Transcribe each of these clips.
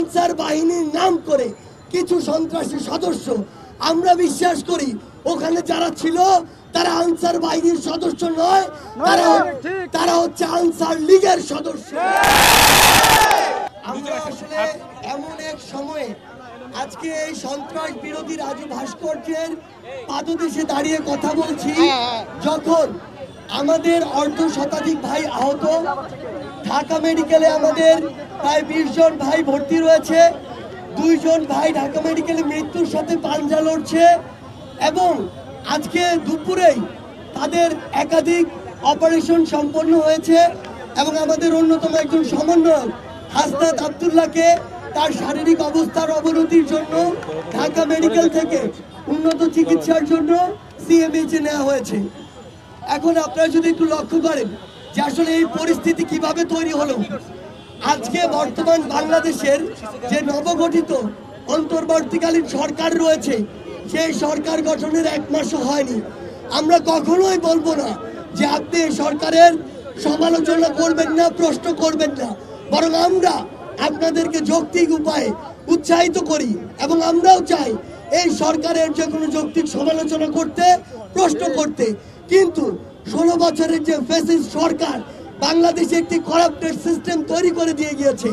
Answer বাহিনীর নাম করে কিছু সন্ত্রাসী সদস্য, আমরা বিশ্বাস করি ওখানে যারা ছিল তারা আনসার বাহিনীর সদস্য নয়, তারা হচ্ছে আনসার লীগের সদস্য। আমরা আসলে এমন এক সময়ে আজকে এই সন্ত্রাস বিরোধী রাজু ভাস্কর্যের পাদদেশে দাঁড়িয়ে কথা বলছি, যখন আমাদের অর্ধ শতাধিক ভাই আহত, ঢাকা মেডিকেলে আমাদের প্রায় 20 জন ভাই ভর্তি রয়েছে, 2 জন ভাই ঢাকা মেডিকেলে মৃত্যুর সাথে পাঞ্জা লড়ছে, এবং আজকে দুপুরেই তাদের একাধিক অপারেশন সম্পন্ন হয়েছে, এবং আমাদের অন্যতম একজন সমন্বয়ক হাসনাত আব্দুল্লাহকে তার শারীরিক অবস্থার অবনতির জন্য ঢাকা মেডিকেল থেকে উন্নত চিকিৎসার জন্য সিএমএইচে নেওয়া হয়েছে। এখন আপনারা যদি একটু লক্ষ্য করেন যে আসলে এই পরিস্থিতি কিভাবে তৈরি হলো, আজকে বর্তমান বাংলাদেশের যে নবগঠিত অন্তর্বর্তীকালীন সরকার রয়েছে, সেই সরকার গঠনের 1 মাসও হয়নি। আমরা কখনোই বলবো না যে আপনি এই সরকারের সমালোচনা করবেন না, প্রশ্ন করবেন না, বরং আমরা আপনাদেরকে যৌক্তিক উপায়ে উৎসাহিত করি, এবং আমরাও চাই এই সরকারের যে কোনো যৌক্তিক সমালোচনা করতে, প্রশ্ন করতে। কিন্তু 16 বছরের যে ফ্যাসিস্ট সরকার বাংলাদেশে একটি করাপ্টেড সিস্টেম তৈরি করে দিয়ে গিয়েছে,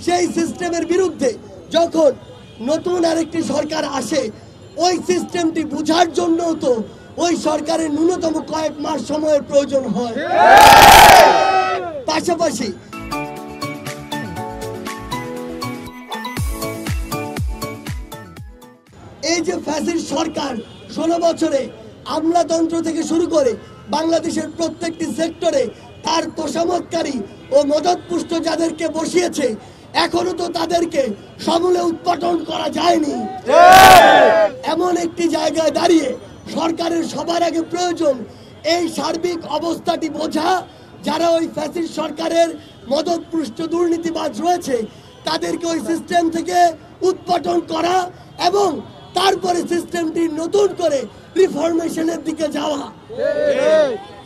সেই সিস্টেমের বিরুদ্ধে যখন নতুন আরেকটি সরকার আসে, ওই সিস্টেমটি বুঝার জন্য তো ওই সরকারের ন্যূনতম কয়েক মাস সময়ের প্রয়োজন হয়। পাশাপাশি এই যে ফ্যাসিস্ট সরকার 16 বছরে আমলাতন্ত্র থেকে শুরু করে বাংলাদেশের প্রত্যেকটি সেক্টরে তার তোষামতকারী ও মদতপুষ্ট যাদেরকে বসিয়েছে, এখনো তো তাদেরকে সমূলে উৎপাটন করা যায়নি। এমন একটি জায়গায় দাঁড়িয়ে সরকারের সবার আগে প্রয়োজন এই সার্বিক অবস্থাটি বোঝা, যারা ওই ফ্যাসিস্ট সরকারের মদতপুষ্ট দুর্নীতিবাজ রয়েছে তাদেরকে ওই সিস্টেম থেকে উৎপাটন করা, এবং তারপরে সিস্টেমটি নতুন করে রিফরমেশনের দিকে যাওয়া।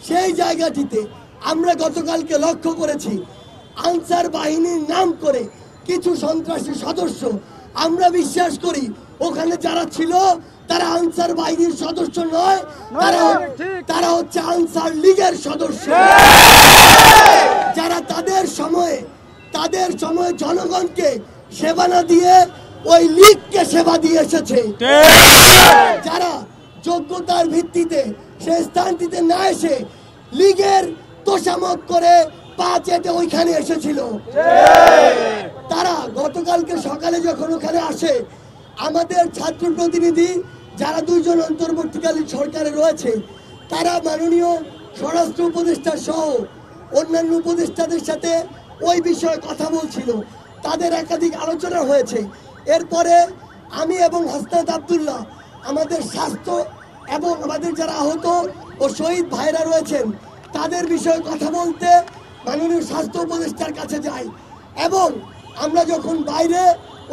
সেই জায়গাটিতে আমরা গতকালকে লক্ষ্য করেছি আনসার বাহিনীর নাম করে কিছু সন্ত্রাসী সদস্য, আমরা বিশ্বাস করি ওখানে যারা ছিল তারা আনসার বাহিনীর সদস্য নয়, তারা হচ্ছে আনসার লীগের সদস্য, যারা তাদের সময়ে জনগণকে সেবা না দিয়ে ওই লীগকে সেবা দিয়ে এসেছে, যারা যোগ্যতার ভিত্তিতে সে স্থানটিতে না এসে লীগের তোষামত করে পা চেটে ওইখানে এসেছিল। তারা গতকালকে সকালে যখন ওখানে আসে, আমাদের ছাত্র প্রতিনিধি যারা 2 জন অন্তর্বর্তীকালীন সরকারে রয়েছে, তারা মাননীয় স্বরাষ্ট্র উপদেষ্টা সহ অন্যান্য উপদেষ্টাদের সাথে ওই বিষয়ে কথা বলছিল, তাদের একাধিক আলোচনা হয়েছে। এরপরে আমি এবং হাসনাত আব্দুল্লাহ আমাদের স্বাস্থ্য এবং আমাদের যারা আহত ও শহীদ ভাইরা রয়েছেন তাদের বিষয়ে কথা বলতে মাননীয় স্বাস্থ্য উপদেষ্টার কাছে যাই, এবং আমরা যখন বাইরে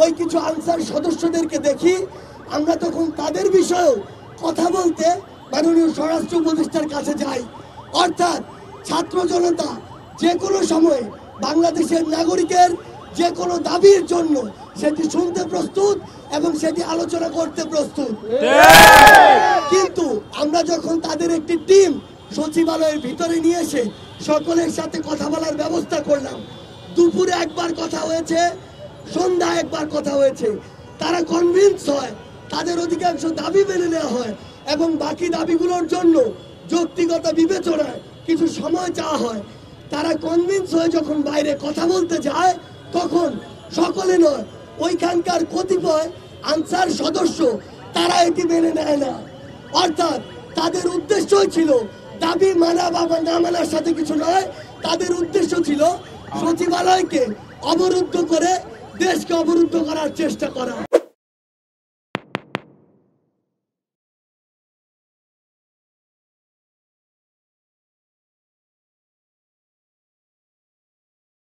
ওই কিছু আনসার সদস্যদেরকে দেখি, আমরা তখন তাদের বিষয়েও কথা বলতে মাননীয় স্বরাষ্ট্র উপদেষ্টার কাছে যাই। অর্থাৎ ছাত্র জনতা যে কোনো সময়ে বাংলাদেশের নাগরিকের যে কোনো দাবির জন্য সেটি শুনতে প্রস্তুত এবং সেটি আলোচনা করতে প্রস্তুত। কিন্তু আমরা যখন তাদের একটি টিম সচিবালয়ের ভিতরে নিয়ে এসে সকলের সাথে কথা বলার ব্যবস্থা করলাম, দুপুরে একবার কথা হয়েছে, সন্ধ্যায় একবার কথা হয়েছে, তারা কনভিন্স হয়, তাদের অধিকাংশ দাবি মেনে নেওয়া হয়, এবং বাকি দাবিগুলোর জন্য যৌক্তিকতা বিবেচনায় কিছু সময় চাওয়া হয়। তারা কনভিন্স হয়ে যখন বাইরে কথা বলতে যায়, তখন সকলে নয়, ওইখানকার কতিপয় আনসার সদস্য তারা এটি মেনে নেয় না। অর্থাৎ তাদের উদ্দেশ্যই ছিল দাবি মানা বা না মানার সাথে কিছু নয়, তাদের উদ্দেশ্য ছিল সচিবালয়কে অবরুদ্ধ করে দেশকে অবরুদ্ধ করার চেষ্টা করা।